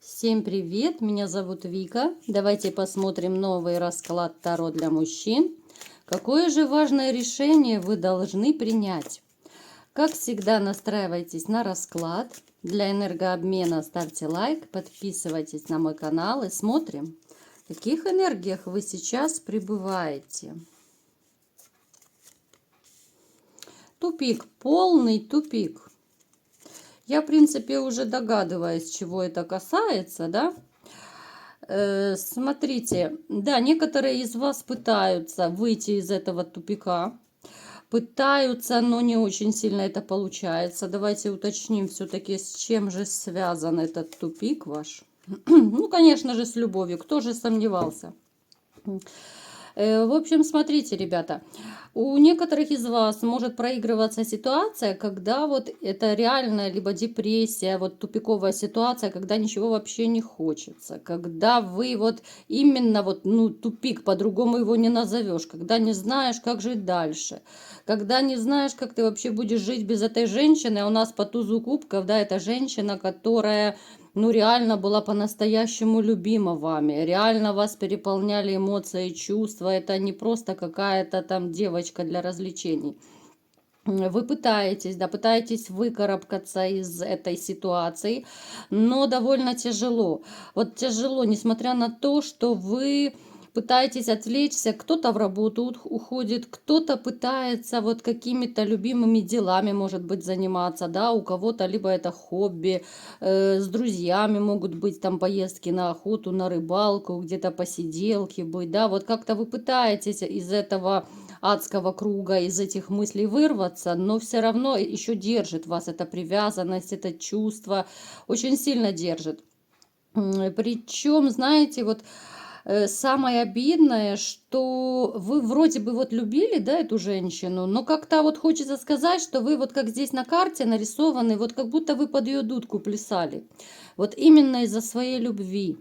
Всем привет, меня зовут Вика. Давайте посмотрим новый расклад Таро для мужчин. Какое же важное решение вы должны принять? Как всегда, настраивайтесь на расклад. Для энергообмена ставьте лайк, подписывайтесь на мой канал и смотрим, в каких энергиях вы сейчас пребываете. Тупик, полный тупик. Я, в принципе, уже догадываюсь, чего это касается, да? Смотрите, да, некоторые из вас пытаются выйти из этого тупика. Пытаются, но не очень сильно это получается. Давайте уточним все-таки, с чем же связан этот тупик ваш. Ну, конечно же, с любовью. Кто же сомневался? В общем, смотрите, ребята, у некоторых из вас может проигрываться ситуация, когда вот это реальная либо депрессия, вот тупиковая ситуация, когда ничего вообще не хочется, когда вы вот именно вот, ну, тупик, по-другому его не назовешь, когда не знаешь, как жить дальше, когда не знаешь, как ты вообще будешь жить без этой женщины, а у нас по тузу кубков, да, это женщина, которая ну, реально была по-настоящему любима вами, реально вас переполняли эмоции и чувства, это не просто какая-то там девочка для развлечений. Вы пытаетесь, да, пытаетесь выкарабкаться из этой ситуации, но довольно тяжело. Вот тяжело, несмотря на то, что вы пытаетесь отвлечься, кто-то в работу уходит, кто-то пытается вот какими-то любимыми делами, может быть, заниматься, да, у кого-то либо это хобби, с друзьями могут быть там поездки на охоту, на рыбалку, где-то посиделки быть, да, вот как-то вы пытаетесь из этого адского круга, из этих мыслей вырваться, но все равно еще держит вас эта привязанность, это чувство, очень сильно держит. Причем, знаете, вот самое обидное, что вы вроде бы вот любили, да, эту женщину, но как-то вот хочется сказать, что вы вот как здесь на карте нарисованы, вот как будто вы под ее дудку плясали. Вот именно из-за своей любви.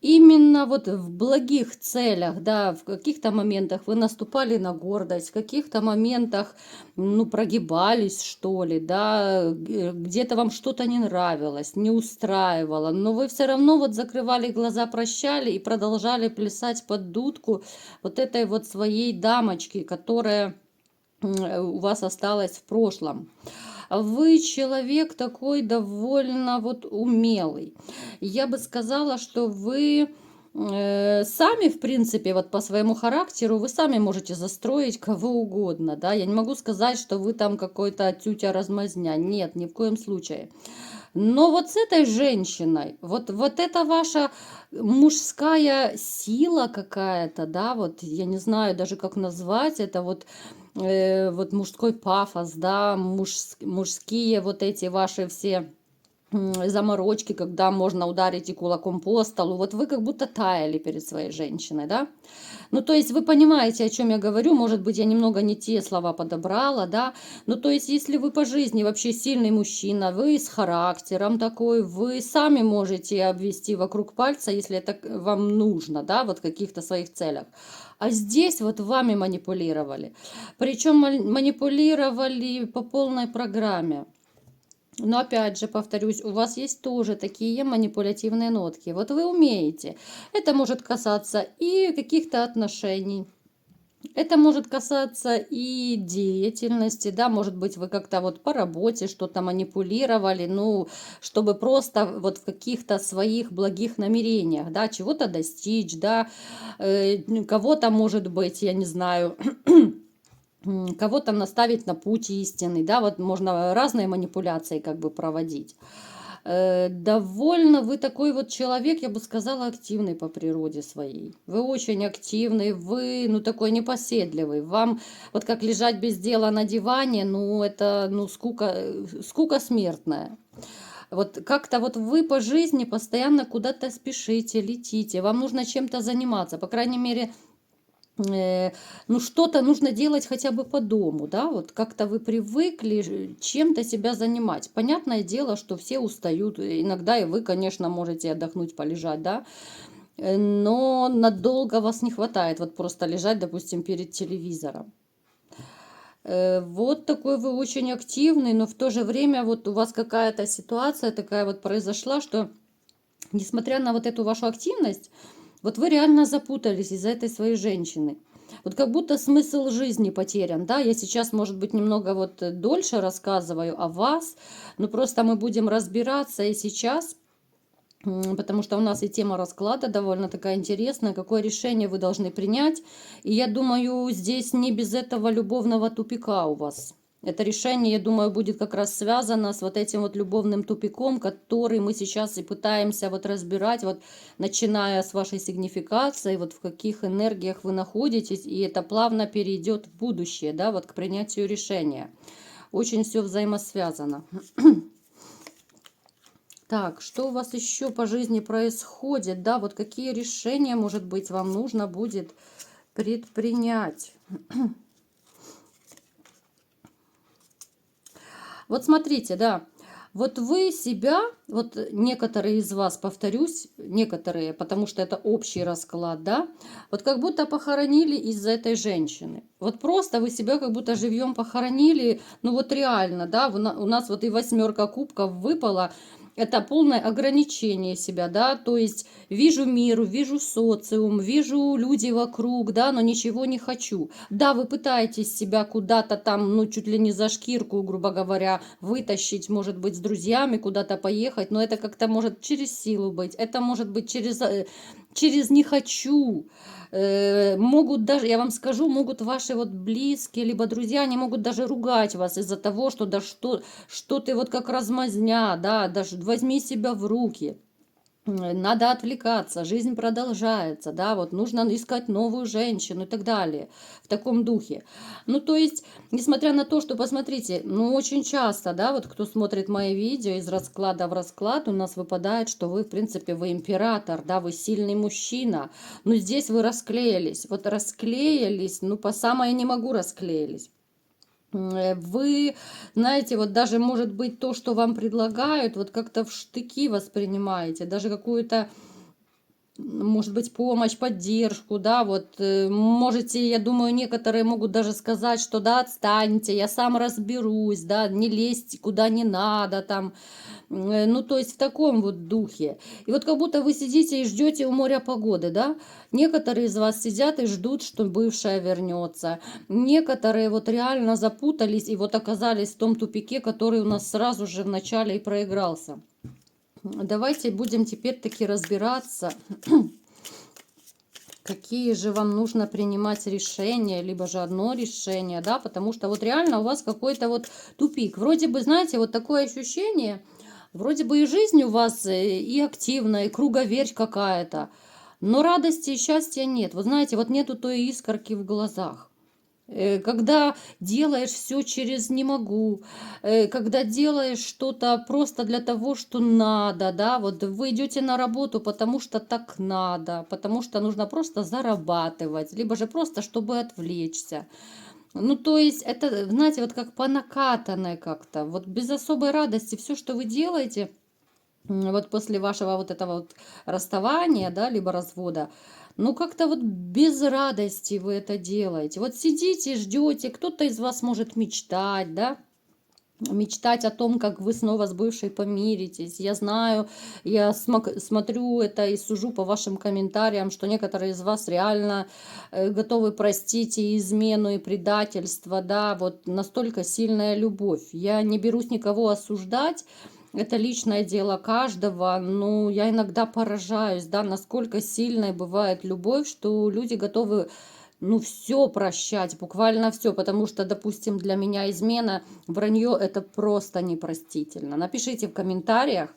Именно вот в благих целях, да, в каких-то моментах вы наступали на гордость, в каких-то моментах, ну, прогибались, что ли, да, где-то вам что-то не нравилось, не устраивало, но вы все равно вот закрывали глаза, прощали и продолжали плясать под дудку вот этой вот своей дамочки, которая у вас осталась в прошлом. Вы человек такой довольно вот умелый. Я бы сказала, что вы сами, в принципе, вот по своему характеру, вы сами можете застроить кого угодно, да. Я не могу сказать, что вы там какой-то тютя-размазня. Нет, ни в коем случае. Но вот с этой женщиной, вот это ваша мужская сила какая-то, да, вот я не знаю даже как назвать, это вот мужской пафос, да, мужские вот эти ваши все заморочки, когда можно ударить и кулаком по столу. Вот вы как будто таяли перед своей женщиной, да? Ну, то есть вы понимаете, о чем я говорю. Может быть, я немного не те слова подобрала, да? Ну, то есть если вы по жизни вообще сильный мужчина, вы с характером такой, вы сами можете обвести вокруг пальца, если это вам нужно, да, вот в каких-то своих целях. А здесь вот вами манипулировали. Причем манипулировали по полной программе. Но опять же, повторюсь, у вас есть тоже такие манипулятивные нотки. Вот вы умеете. Это может касаться и каких-то отношений. Это может касаться и деятельности, да, может быть, вы как-то вот по работе что-то манипулировали, ну, чтобы просто вот в каких-то своих благих намерениях, да, чего-то достичь, да, кого-то, может быть, я не знаю, кого-то наставить на путь истинный, да, вот можно разные манипуляции как бы проводить. Довольно вы такой вот человек, я бы сказала, активный по природе своей. Вы очень активный, вы, ну, такой непоседливый. Вам вот как лежать без дела на диване, ну, это, ну, скука смертная. Вот как-то вот вы по жизни постоянно куда-то спешите, летите, вам нужно чем-то заниматься, по крайней мере, ну, что-то нужно делать хотя бы по дому, да, вот как-то вы привыкли чем-то себя занимать. Понятное дело, что все устают, иногда и вы, конечно, можете отдохнуть, полежать, да, но надолго вас не хватает, вот просто лежать, допустим, перед телевизором. Вот такой вы очень активный, но в то же время вот у вас какая-то ситуация такая вот произошла, что несмотря на вот эту вашу активность, вот вы реально запутались из-за этой своей женщины. Вот как будто смысл жизни потерян, да, я сейчас, может быть, немного вот дольше рассказываю о вас, но просто мы будем разбираться и сейчас, потому что у нас и тема расклада довольно такая интересная, какое решение вы должны принять, и я думаю, здесь не без этого любовного тупика у вас. Это решение, я думаю, будет как раз связано с вот этим вот любовным тупиком, который мы сейчас и пытаемся вот разбирать, вот начиная с вашей сигнификации, вот в каких энергиях вы находитесь, и это плавно перейдет в будущее, да, вот к принятию решения. Очень все взаимосвязано. Так, что у вас еще по жизни происходит, да, вот какие решения, может быть, вам нужно будет предпринять. Вот смотрите, да, вот вы себя, вот некоторые из вас, повторюсь, некоторые, потому что это общий расклад, да, вот как будто похоронили из-за этой женщины. Вот просто вы себя как будто живьем похоронили, ну вот реально, да, у нас вот и 8 кубков выпала. Это полное ограничение себя, да, то есть вижу мир, вижу социум, вижу люди вокруг, да, но ничего не хочу. Да, вы пытаетесь себя куда-то там, ну, чуть ли не за шкирку, грубо говоря, вытащить, может быть, с друзьями куда-то поехать, но это как-то может через силу быть, это может быть через не хочу. Могут даже, я вам скажу, могут ваши вот близкие, либо друзья, они могут даже ругать вас из-за того, что да что ты вот как размазня, да, даже возьми себя в руки. Надо отвлекаться, жизнь продолжается, да, вот нужно искать новую женщину и так далее, в таком духе. Ну, то есть, несмотря на то, что, посмотрите, ну, очень часто, да, вот кто смотрит мои видео, из расклада в расклад у нас выпадает, что вы, в принципе, вы император, да, вы сильный мужчина, но здесь вы расклеились, вот расклеились, ну, по самое не могу расклеились. Вы, знаете, вот даже, может быть, то, что вам предлагают, вот как-то в штыки воспринимаете, даже какую-то, может быть, помощь, поддержку, да, вот можете, я думаю, некоторые могут даже сказать, что да, отстаньте, я сам разберусь, да, не лезьте куда не надо, там, ну, то есть в таком вот духе. И вот как будто вы сидите и ждете у моря погоды, да? Некоторые из вас сидят и ждут, что бывшая вернется. Некоторые вот реально запутались и вот оказались в том тупике, который у нас сразу же в начале и проигрался. Давайте будем теперь таки разбираться, какие же вам нужно принимать решения, либо же одно решение, да, потому что вот реально у вас какой-то вот тупик. Вроде бы, знаете, вот такое ощущение, вроде бы и жизнь у вас и активная, и круговерть какая-то, но радости и счастья нет. Вы знаете, вот нету той искорки в глазах. Когда делаешь все через не могу, когда делаешь что-то просто для того, что надо, да, вот вы идете на работу, потому что так надо, потому что нужно просто зарабатывать, либо же просто, чтобы отвлечься. Ну, то есть это, знаете, вот как по накатанной как-то, вот без особой радости все, что вы делаете, вот после вашего вот этого вот расставания, да, либо развода, ну, как-то вот без радости вы это делаете. Вот сидите, ждете, кто-то из вас может мечтать, да, мечтать о том, как вы снова с бывшей помиритесь. Я знаю, я смотрю это и сужу по вашим комментариям, что некоторые из вас реально готовы простить и измену, и предательство, да, вот настолько сильная любовь. Я не берусь никого осуждать, это личное дело каждого, но я иногда поражаюсь, да, насколько сильной бывает любовь, что люди готовы, ну, все прощать, буквально все, потому что, допустим, для меня измена, вранье это просто непростительно. Напишите в комментариях,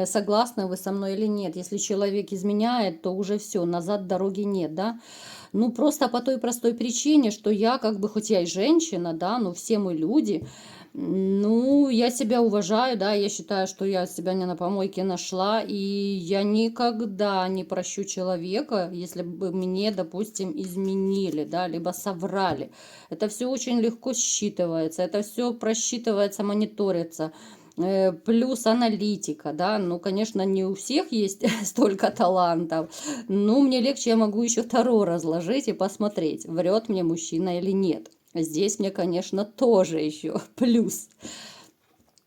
согласны вы со мной или нет. Если человек изменяет, то уже все, назад дороги нет, да. Ну, просто по той простой причине, что я как бы, хоть я и женщина, да, но все мы люди, ну, я себя уважаю, да, я считаю, что я себя не на помойке нашла, и я никогда не прощу человека, если бы мне, допустим, изменили, да, либо соврали. Это все очень легко считывается, это все просчитывается, мониторится. Плюс аналитика, да, ну, конечно, не у всех есть столько талантов, но мне легче, я могу еще Таро разложить и посмотреть, врет мне мужчина или нет. Здесь мне, конечно, тоже еще плюс.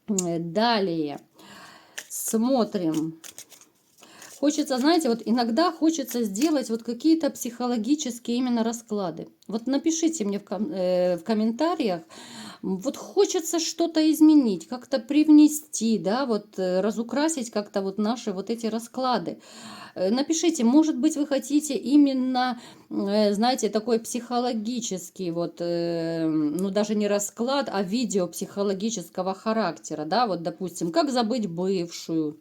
Далее смотрим. Хочется, знаете, вот иногда хочется сделать вот какие-то психологические именно расклады. Вот напишите мне в комментариях, вот хочется что-то изменить, как-то привнести, да, вот разукрасить как-то вот наши вот эти расклады. Напишите, может быть, вы хотите именно, знаете, такой психологический, вот, ну, даже не расклад, а видео психологического характера, да, вот, допустим, как забыть бывшую,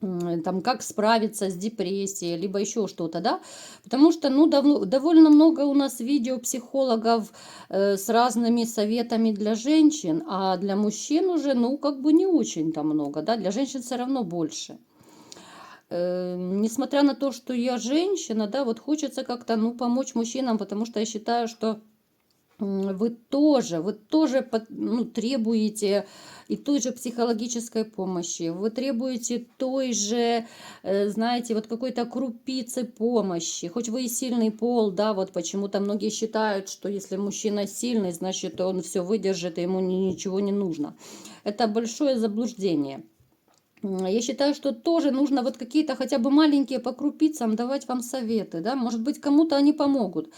там, как справиться с депрессией, либо еще что-то, да, потому что, ну, довольно много у нас видео психологов с разными советами для женщин, а для мужчин уже, ну, как бы не очень-то много, да, для женщин все равно больше. Несмотря на то, что я женщина, да, вот хочется как-то, ну, помочь мужчинам, потому что я считаю, что вы тоже ну, требуете и той же психологической помощи, вы требуете той же, знаете, вот какой-то крупицы помощи. Хоть вы и сильный пол, да, вот почему-то многие считают, что если мужчина сильный, значит, он все выдержит, и ему ничего не нужно. Это большое заблуждение. Я считаю, что тоже нужно вот какие-то хотя бы маленькие по крупицам давать вам советы, да, может быть, кому-то они помогут.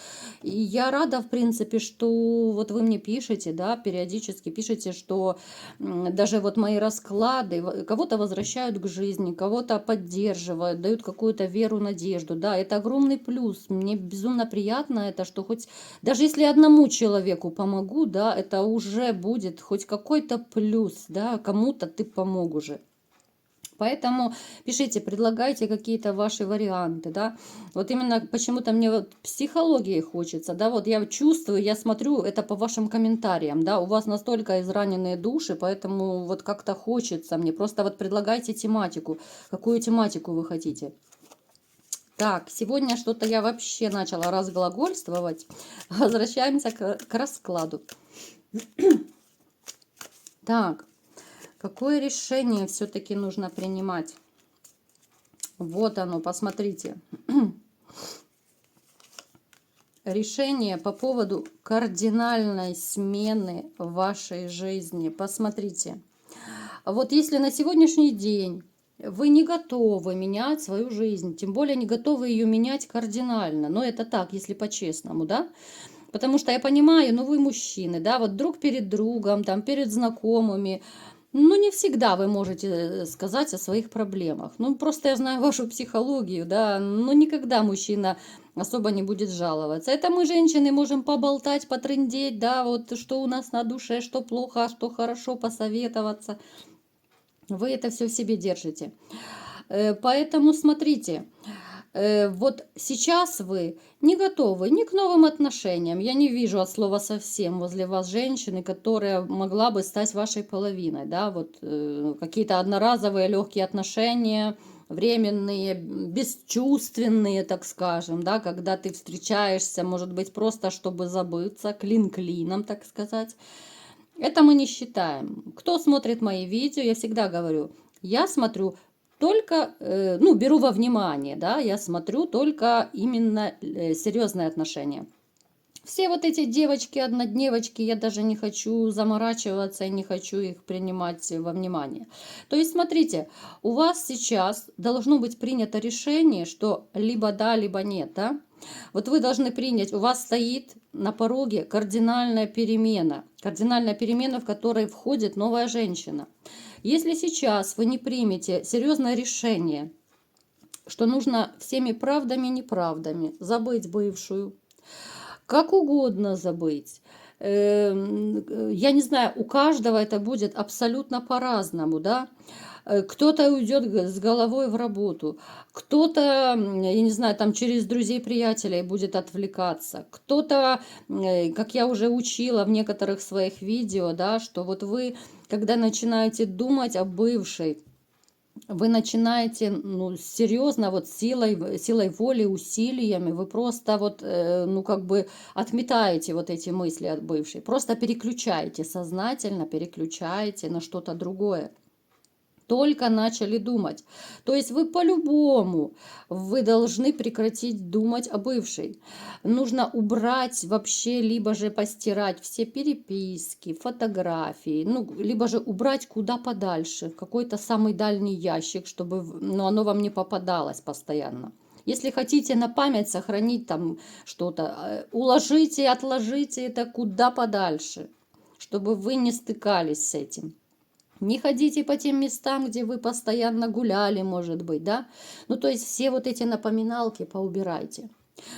И я рада, в принципе, что вот вы мне пишете, да, периодически пишете, что даже вот мои расклады кого-то возвращают к жизни, кого-то поддерживают, дают какую-то веру, надежду, да, это огромный плюс. Мне безумно приятно это, что хоть даже если одному человеку помогу, да, это уже будет хоть какой-то плюс, да, кому-то ты помог уже. Поэтому пишите, предлагайте какие-то ваши варианты, да. Вот именно почему-то мне вот психологии хочется, да, вот я чувствую, я смотрю это по вашим комментариям, да, у вас настолько израненные души, поэтому вот как-то хочется мне. Просто вот предлагайте тематику, какую тематику вы хотите. Так, сегодня что-то я вообще начала разглагольствовать. Возвращаемся к раскладу. Так. Какое решение все-таки нужно принимать? Вот оно, посмотрите. Решение по поводу кардинальной смены в вашей жизни. Посмотрите. Вот если на сегодняшний день вы не готовы менять свою жизнь, тем более не готовы ее менять кардинально, но это так, если по-честному, да? Потому что я понимаю, ну вы мужчины, да, вот друг перед другом, там, перед знакомыми, ну не всегда вы можете сказать о своих проблемах. Ну просто я знаю вашу психологию, да, но никогда мужчина особо не будет жаловаться. Это мы, женщины, можем поболтать, потрындеть, да, вот что у нас на душе, что плохо, что хорошо, посоветоваться. Вы это все в себе держите. Поэтому смотрите, вот сейчас вы не готовы ни к новым отношениям. Я не вижу от слова совсем возле вас женщины, которая могла бы стать вашей половиной. Да? Вот, какие-то одноразовые легкие отношения, временные, бесчувственные, так скажем, да? Когда ты встречаешься, может быть, просто чтобы забыться, клин клином, так сказать. Это мы не считаем. Кто смотрит мои видео, я всегда говорю, я смотрю только, ну, беру во внимание, да, я смотрю только именно серьезные отношения. Все вот эти девочки, я даже не хочу заморачиваться и не хочу их принимать во внимание. То есть, смотрите, у вас сейчас должно быть принято решение, что либо да, либо нет, да? Вот вы должны принять, у вас стоит на пороге кардинальная перемена, в которой входит новая женщина. Если сейчас вы не примете серьезное решение, что нужно всеми правдами и неправдами забыть бывшую, как угодно забыть. Я не знаю, у каждого это будет абсолютно по-разному, да. Кто-то уйдет с головой в работу, кто-то, я не знаю, там через друзей-приятелей будет отвлекаться, кто-то, как я уже учила в некоторых своих видео, да, что вот вы, когда начинаете думать о бывшей, вы начинаете, ну, серьезно, вот силой воли, усилиями, вы просто вот, ну, как бы отметаете вот эти мысли от бывшей, просто переключаете, сознательно переключаете на что-то другое. Только начали думать. То есть вы по-любому, вы должны прекратить думать о бывшей. Нужно убрать вообще, либо же постирать все переписки, фотографии, ну, либо же убрать куда подальше, в какой-то самый дальний ящик, чтобы ну, оно вам не попадалось постоянно. Если хотите на память сохранить там что-то, уложите, отложите это куда подальше, чтобы вы не стыкались с этим. Не ходите по тем местам, где вы постоянно гуляли, может быть, да? Ну, то есть все вот эти напоминалки поубирайте.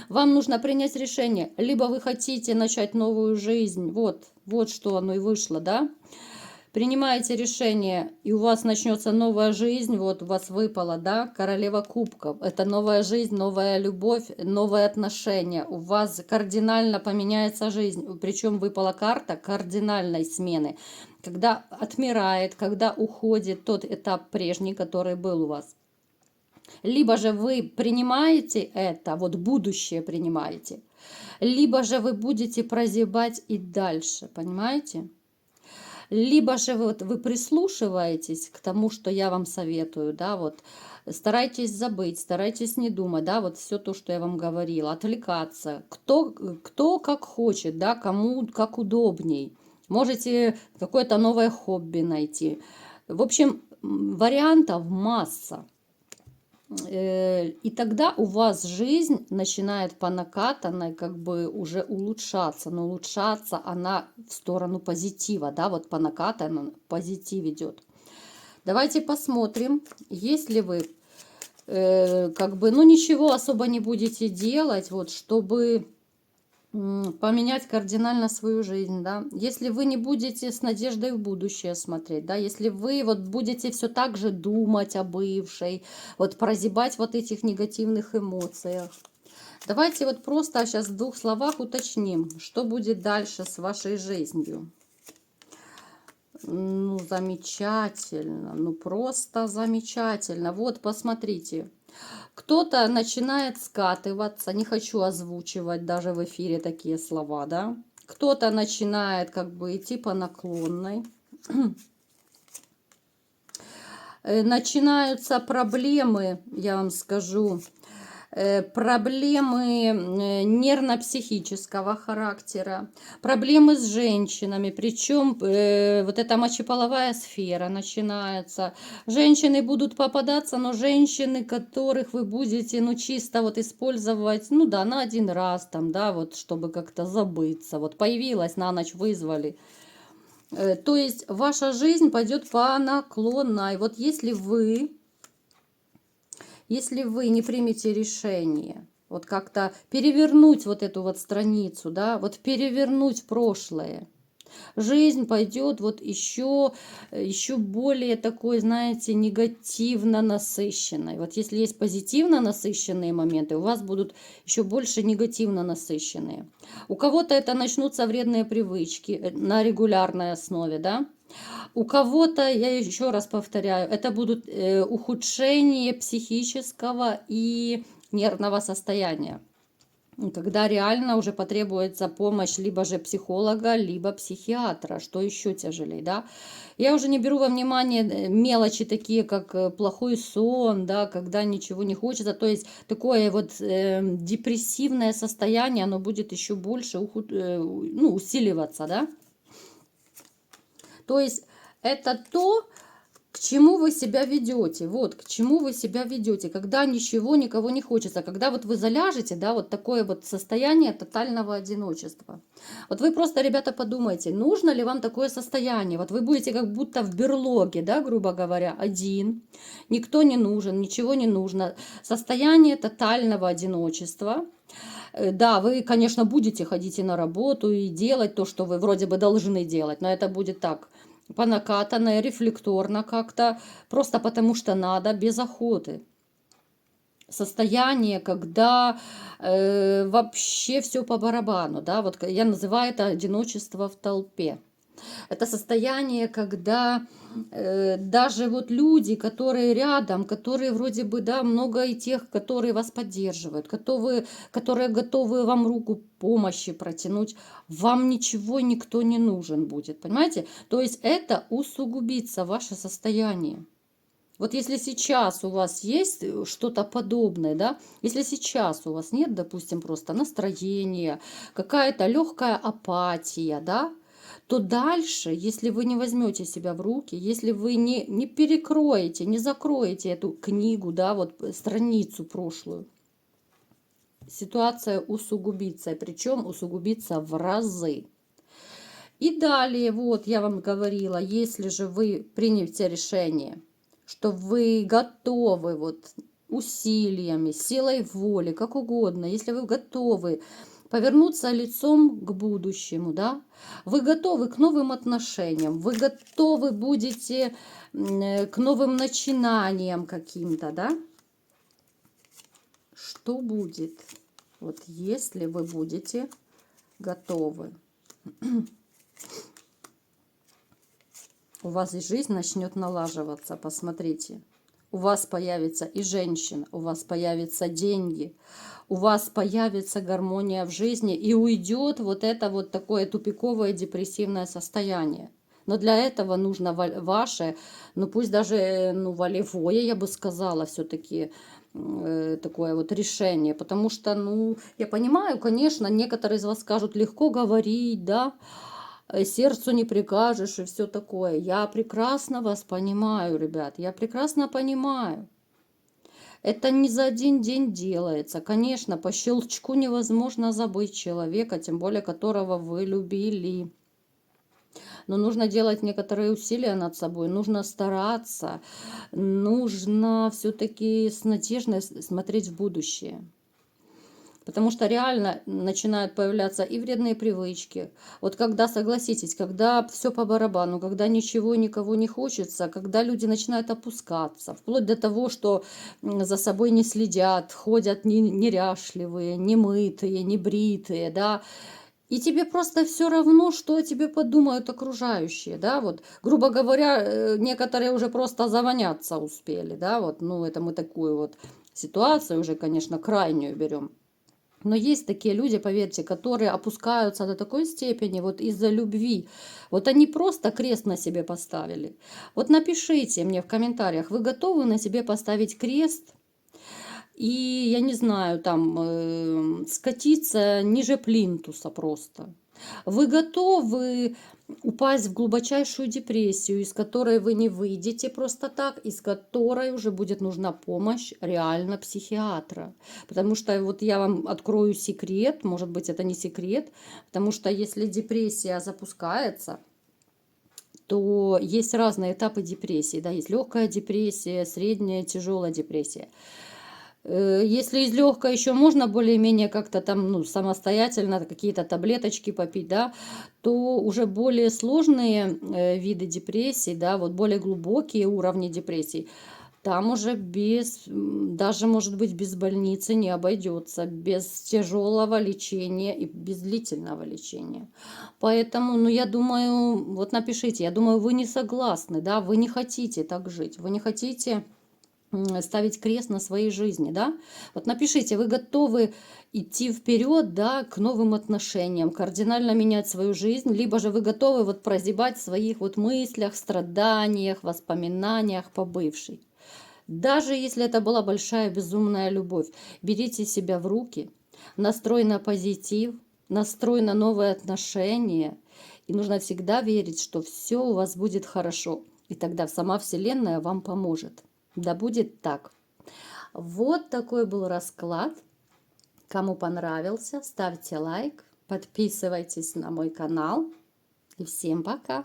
Вам нужно принять решение. Либо вы хотите начать новую жизнь, вот что оно и вышло, да? Принимаете решение, и у вас начнется новая жизнь, вот у вас выпала, да, королева кубков. Это новая жизнь, новая любовь, новые отношения. У вас кардинально поменяется жизнь. Причем выпала карта кардинальной смены. Когда отмирает, когда уходит тот этап прежний, который был у вас. Либо же вы принимаете это, вот будущее принимаете, либо же вы будете прозябать и дальше, понимаете? Либо же вы прислушиваетесь к тому, что я вам советую, да, вот старайтесь забыть, старайтесь не думать, да, вот все то, что я вам говорила, отвлекаться, кто как хочет, да, кому как удобней. Можете какое-то новое хобби найти. В общем, вариантов масса. И тогда у вас жизнь начинает по накатанной как бы уже улучшаться, но улучшаться она в сторону позитива, да, вот по накатанной позитив идет. Давайте посмотрим, если вы как бы, ну ничего особо не будете делать, вот, чтобы поменять кардинально свою жизнь, да, если вы не будете с надеждой в будущее смотреть, да, если вы вот будете все так же думать о бывшей, вот прозябать вот этих негативных эмоциях. Давайте вот просто сейчас в двух словах уточним, что будет дальше с вашей жизнью. Ну, замечательно, ну просто замечательно. Вот, посмотрите. Кто-то начинает скатываться, не хочу озвучивать даже в эфире такие слова, да. Кто-то начинает как бы идти по наклонной. Начинаются проблемы, я вам скажу, проблемы нервно-психического характера, проблемы с женщинами, причем вот эта мочеполовая сфера начинается. Женщины будут попадаться, но женщины, которых вы будете, ну, чисто вот использовать, ну да, на один раз там, да, вот, чтобы как-то забыться. Вот появилась, на ночь вызвали. То есть ваша жизнь пойдет по наклонной. Вот если вы не примете решение, вот как-то перевернуть вот эту вот страницу, да, вот перевернуть прошлое, жизнь пойдет вот еще более такой, знаете, негативно насыщенной. Вот если есть позитивно насыщенные моменты, у вас будут еще больше негативно насыщенные. У кого-то это начнутся вредные привычки на регулярной основе, да. У кого-то, я еще раз повторяю, это будут ухудшение психического и нервного состояния, когда реально уже потребуется помощь либо же психолога, либо психиатра, что еще тяжелее, да. Я уже не беру во внимание мелочи такие, как плохой сон, да, когда ничего не хочется, то есть такое вот депрессивное состояние, оно будет еще больше ну, усиливаться, да. То есть это то, к чему вы себя ведете, вот, к чему вы себя ведете, когда ничего, никого не хочется, когда вот вы заляжете, да, вот такое вот состояние тотального одиночества. Вот вы просто, ребята, подумайте, нужно ли вам такое состояние, вот вы будете как будто в берлоге, да, грубо говоря, один, никто не нужен, ничего не нужно, состояние тотального одиночества. Да, вы, конечно, будете ходить и на работу, и делать то, что вы вроде бы должны делать, но это будет так, по накатанной, рефлекторно как-то, просто потому что надо, без охоты. Состояние, когда вообще все по барабану, да, вот я называю это одиночество в толпе. Это состояние, когда даже вот люди, которые рядом, которые вроде бы, да, много и тех, которые вас поддерживают, которые готовы вам руку помощи протянуть, вам ничего никто не нужен будет, понимаете? То есть это усугубится ваше состояние. Вот если сейчас у вас есть что-то подобное, да, если сейчас у вас нет, допустим, просто настроения, какая-то легкая апатия, да, то дальше, если вы не возьмете себя в руки, если вы не перекроете, не закроете эту книгу, да, вот страницу прошлую, ситуация усугубится, причем усугубится в разы. И далее, вот я вам говорила, если же вы примете решение, что вы готовы вот усилиями, силой воли, как угодно, если вы готовы повернуться лицом к будущему, да, вы готовы к новым отношениям, вы готовы будете к новым начинаниям каким-то, да, что будет, вот если вы будете готовы? У вас и жизнь начнет налаживаться, посмотрите. У вас появится и женщина, у вас появятся деньги, у вас появится гармония в жизни и уйдет вот это вот такое тупиковое депрессивное состояние. Но для этого нужно ваше, ну пусть даже волевое, я бы сказала, все-таки такое вот решение. Потому что, ну, я понимаю, конечно, некоторые из вас скажут, легко говорить, да, сердцу не прикажешь и все такое. Я прекрасно вас понимаю, ребят, я прекрасно понимаю. Это не за один день делается. Конечно, по щелчку невозможно забыть человека, тем более которого вы любили. Но нужно делать некоторые усилия над собой, нужно стараться, нужно все-таки с надеждой смотреть в будущее. Потому что реально начинают появляться и вредные привычки. Вот когда, согласитесь, когда все по барабану, когда ничего никого не хочется, когда люди начинают опускаться, вплоть до того, что за собой не следят, ходят неряшливые, немытые, небритые, да, и тебе просто все равно, что о тебе подумают окружающие, да, вот, грубо говоря, некоторые уже просто завоняться успели, да, вот, ну, это мы такую вот ситуацию уже, конечно, крайнюю берем. Но есть такие люди, поверьте, которые опускаются до такой степени вот из-за любви. Вот они просто крест на себе поставили. Вот напишите мне в комментариях, вы готовы на себе поставить крест и, я не знаю, там скатиться ниже плинтуса просто. Вы готовы упасть в глубочайшую депрессию, из которой вы не выйдете просто так, из которой уже будет нужна помощь реально психиатра. Потому что вот я вам открою секрет, может быть, это не секрет, потому что если депрессия запускается, то есть разные этапы депрессии. Да, есть легкая депрессия, средняя, тяжелая депрессия. Если из легкой еще можно более-менее как-то там, ну, самостоятельно какие-то таблеточки попить, да, то уже более сложные виды депрессии, да, вот более глубокие уровни депрессии, там уже даже, может быть, без больницы не обойдется, без тяжелого лечения и без длительного лечения. Поэтому, ну, я думаю, вот напишите, я думаю, вы не согласны, да, вы не хотите так жить, вы не хотите ставить крест на своей жизни, да? Вот напишите, вы готовы идти вперед, да, к новым отношениям, кардинально менять свою жизнь, либо же вы готовы вот прозябать в своих вот мыслях, страданиях, воспоминаниях по бывшей. Даже если это была большая безумная любовь, берите себя в руки, настрой на позитив, настрой на новые отношения, и нужно всегда верить, что все у вас будет хорошо, и тогда сама Вселенная вам поможет. Да будет так. Вот такой был расклад. Кому понравился, ставьте лайк, подписывайтесь на мой канал. И всем пока!